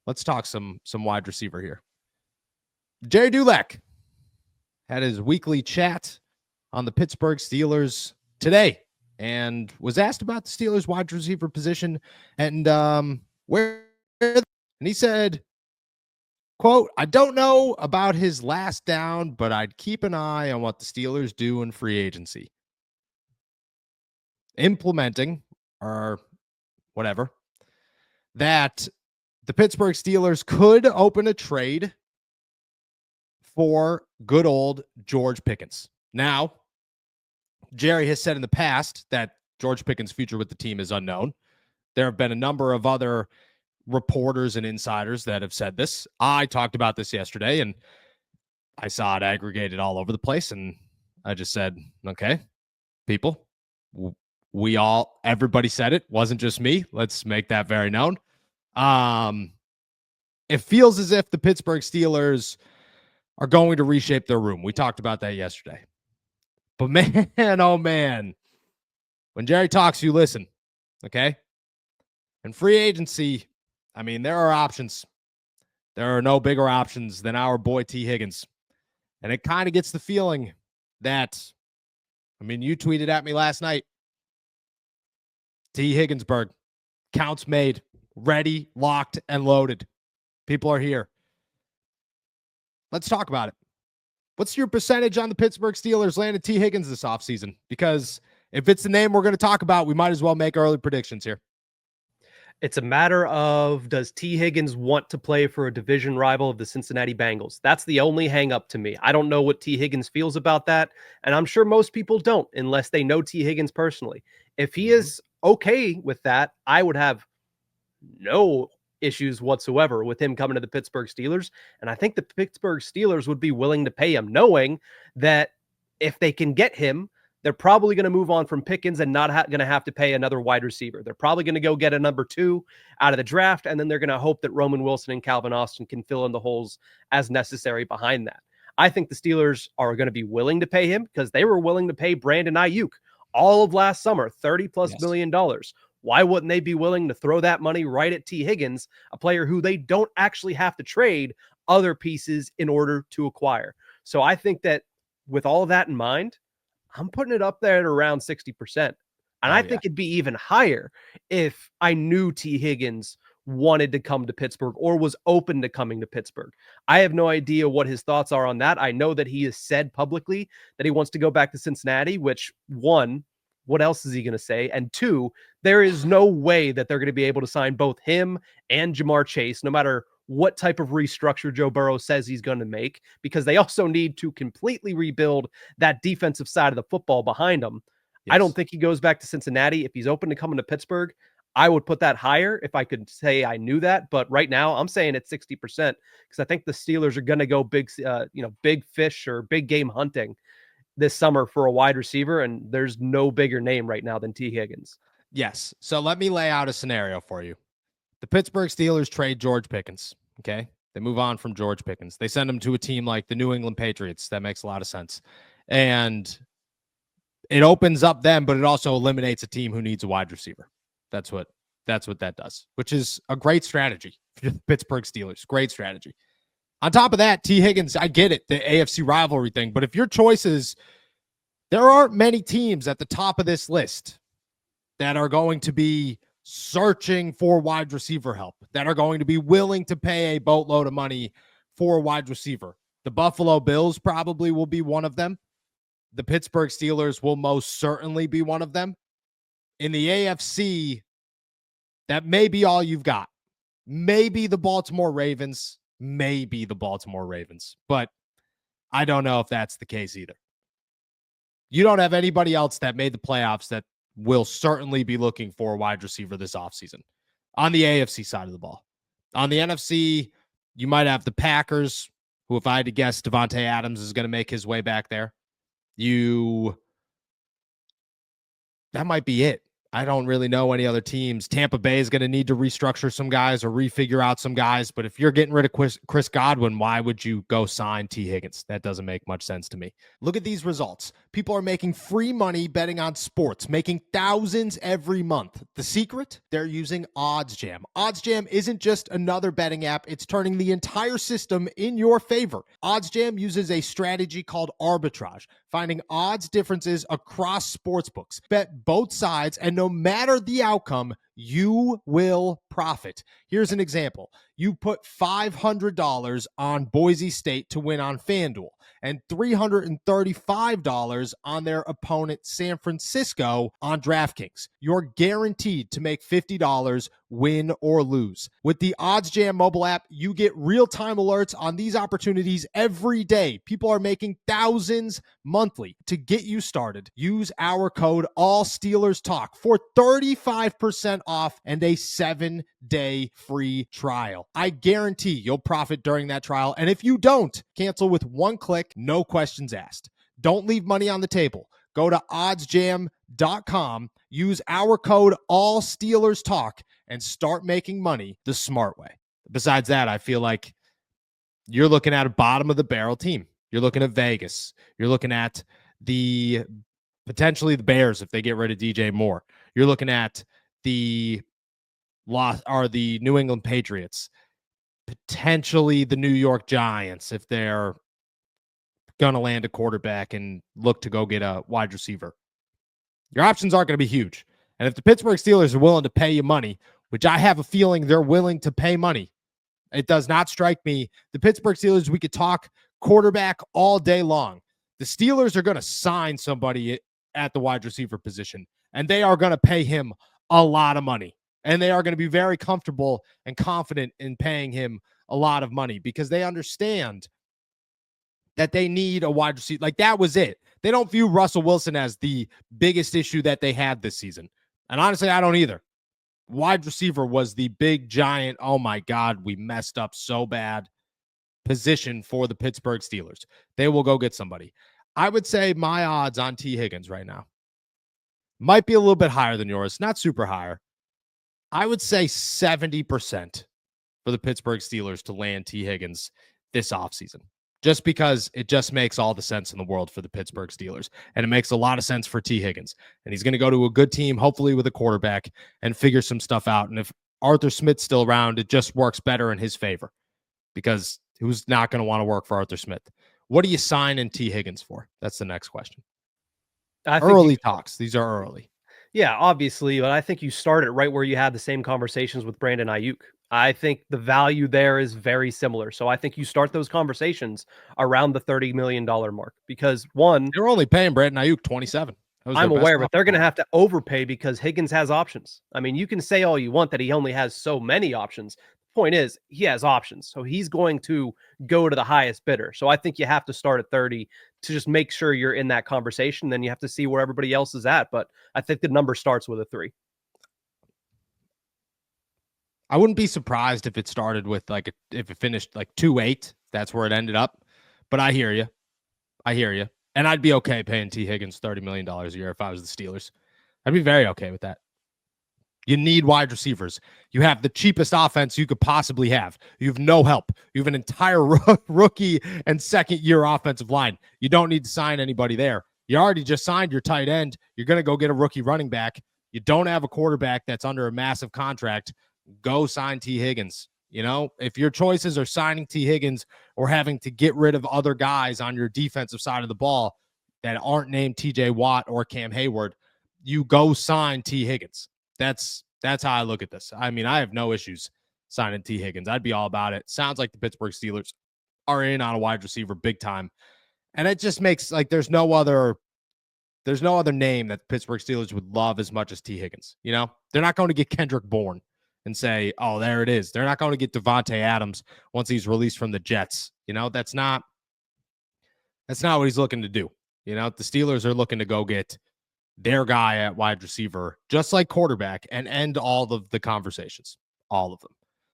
let's talk some wide receiver here. Jerry Dulac had his weekly chat on the Pittsburgh Steelers today and was asked about the Steelers wide receiver position and where, and he said, quote, "I don't know about his last down, but I'd keep an eye on what the Steelers do in free agency. Implementing, or whatever, that the Pittsburgh Steelers could open a trade for good old George Pickens. Now, Jerry has said in the past that George Pickens' future with the team is unknown. There have been a number of other reporters and insiders that have said this. I talked about this yesterday, and I saw it aggregated all over the place, and I just said, okay, people, everybody said it. Wasn't just me. Let's make that very known. It feels as if the Pittsburgh Steelers are going to reshape their room. We talked about that yesterday. But man, oh man, when Jerry talks, you listen, okay? And free agency, I mean, there are options. There are no bigger options than our boy T. Higgins. And it kind of gets the feeling that, I mean, you tweeted at me last night, T. Higginsburg, counts made, ready, locked, and loaded. People are here. Let's talk about it. What's your percentage on the Pittsburgh Steelers landing T. Higgins this offseason? Because if it's the name we're going to talk about, we might as well make early predictions here. It's a matter of, does T. Higgins want to play for a division rival of the Cincinnati Bengals? That's the only hang up to me. I don't know what T. Higgins feels about that, and I'm sure most people don't unless they know T. Higgins personally. If he is okay with that, I would have no issues whatsoever with him coming to the Pittsburgh Steelers. And I think the Pittsburgh Steelers would be willing to pay him, knowing that if they can get him, they're probably going to move on from Pickens and not going to have to pay another wide receiver. They're probably going to go get a number 2 out of the draft, and then they're going to hope that Roman Wilson and Calvin Austin can fill in the holes as necessary behind that. I think the Steelers are going to be willing to pay him because they were willing to pay Brandon Ayuk all of last summer, $30+ million. Why wouldn't they be willing to throw that money right at T. Higgins, a player who they don't actually have to trade other pieces in order to acquire? So I think that with all of that in mind, I'm putting it up there at around 60%. And I think it'd be even higher if I knew T. Higgins wanted to come to Pittsburgh or was open to coming to Pittsburgh. I have no idea what his thoughts are on that. I know that he has said publicly that he wants to go back to Cincinnati, which, one, what else is he going to say? And two, there is no way that they're going to be able to sign both him and Jamar Chase, no matter what type of restructure Joe Burrow says he's going to make, because they also need to completely rebuild that defensive side of the football behind them. Yes. I don't think he goes back to Cincinnati. If he's open to coming to Pittsburgh, I would put that higher if I could say I knew that. But right now I'm saying it's 60% because I think the Steelers are going to go big, big fish or big game hunting this summer for a wide receiver. And there's no bigger name right now than T. Higgins. Yes. So let me lay out a scenario for you. The Pittsburgh Steelers trade George Pickens. Okay. They move on from George Pickens. They send him to a team like the New England Patriots. That makes a lot of sense. And it opens up them, but it also eliminates a team who needs a wide receiver. That's what that does, which is a great strategy for the Pittsburgh Steelers. Great strategy. On top of that, T. Higgins, I get it, the AFC rivalry thing, but if your choice is, there aren't many teams at the top of this list that are going to be searching for wide receiver help, that are going to be willing to pay a boatload of money for a wide receiver. The Buffalo Bills probably will be one of them. The Pittsburgh Steelers will most certainly be one of them. In the AFC, that may be all you've got. Maybe the Baltimore Ravens. But I don't know if that's the case either. You don't have anybody else that made the playoffs that will certainly be looking for a wide receiver this offseason on the AFC side of the ball. On the NFC, you might have the Packers, who, if I had to guess, Devontae Adams is going to make his way back there. That might be it. I don't really know any other teams. Tampa Bay is going to need to restructure some guys or refigure out some guys. But if you're getting rid of Chris Godwin, why would you go sign T. Higgins? That doesn't make much sense to me. Look at these results. People are making free money betting on sports, making thousands every month. The secret? They're using Oddsjam. Oddsjam isn't just another betting app. It's turning the entire system in your favor. Oddsjam uses a strategy called arbitrage, finding odds differences across sportsbooks. Bet both sides, and no matter the outcome, you will profit. Here's an example. You put $500 on Boise State to win on FanDuel and $335 on their opponent San Francisco on DraftKings. You're guaranteed to make $50 win or lose. With the Oddsjam mobile app, you get real-time alerts on these opportunities every day. People are making thousands monthly. To get you started, use our code ALLSteelersTalk for 35% off and a 7-day free trial. I guarantee you'll profit during that trial, and if you don't, cancel with one click, no questions asked. Don't leave money on the table. Go to oddsjam.com, use our code ALLSteelersTalk, and start making money the smart way. Besides that, I feel like you're looking at a bottom of the barrel team. You're looking at Vegas. You're looking at potentially the Bears if they get rid of DJ Moore. You're looking at the New England Patriots, potentially the New York Giants if they're going to land a quarterback and look to go get a wide receiver. Your options aren't going to be huge. And if the Pittsburgh Steelers are willing to pay you money, which I have a feeling they're willing to pay money, it does not strike me. The Pittsburgh Steelers, we could talk quarterback all day long. The Steelers are going to sign somebody at the wide receiver position, and they are going to pay him a lot of money. And they are going to be very comfortable and confident in paying him a lot of money because they understand that they need a wide receiver. Like, that was it. They don't view Russell Wilson as the biggest issue that they had this season. And honestly, I don't either. Wide receiver was the big, giant, oh my God, we messed up so bad position for the Pittsburgh Steelers. They will go get somebody. I would say my odds on T. Higgins right now might be a little bit higher than yours, not super higher. I would say 70% for the Pittsburgh Steelers to land T. Higgins this offseason, just because it just makes all the sense in the world for the Pittsburgh Steelers. And it makes a lot of sense for T. Higgins. And he's going to go to a good team, hopefully with a quarterback, and figure some stuff out. And if Arthur Smith's still around, it just works better in his favor because who's not going to want to work for Arthur Smith? What do you sign in T. Higgins for? That's the next question. Early talks. These are early. Yeah, obviously, but I think you start it right where you had the same conversations with Brandon Ayuk. I think the value there is very similar. So I think you start those conversations around the $30 million mark because one, they're only paying Brandon Ayuk 27. I'm aware, but they're going to have to overpay because Higgins has options. I mean, you can say all you want that he only has so many options. Point is, he has options. So he's going to go to the highest bidder. So I think you have to start at 30 to just make sure you're in that conversation. Then you have to see where everybody else is at. But I think the number starts with a 3. I wouldn't be surprised if it started with if it finished like 2.8. That's where it ended up. But I hear you. And I'd be okay paying T. Higgins $30 million a year if I was the Steelers. I'd be very okay with that. You need wide receivers. You have the cheapest offense you could possibly have. You have no help. You have an entire rookie and second-year offensive line. You don't need to sign anybody there. You already just signed your tight end. You're going to go get a rookie running back. You don't have a quarterback that's under a massive contract. Go sign T. Higgins. You know, if your choices are signing T. Higgins or having to get rid of other guys on your defensive side of the ball that aren't named TJ Watt or Cam Hayward, you go sign T. Higgins. That's how I look at this. I mean, I have no issues signing T. Higgins. I'd be all about it. Sounds like the Pittsburgh Steelers are in on a wide receiver big time. And it just makes there's no other name that the Pittsburgh Steelers would love as much as T. Higgins. You know, they're not going to get Kendrick Bourne and say, oh, there it is. They're not going to get Devontae Adams once he's released from the Jets. You know, that's not what he's looking to do. You know, the Steelers are looking to go get their guy at wide receiver, just like quarterback, and end all of the conversations, all of them.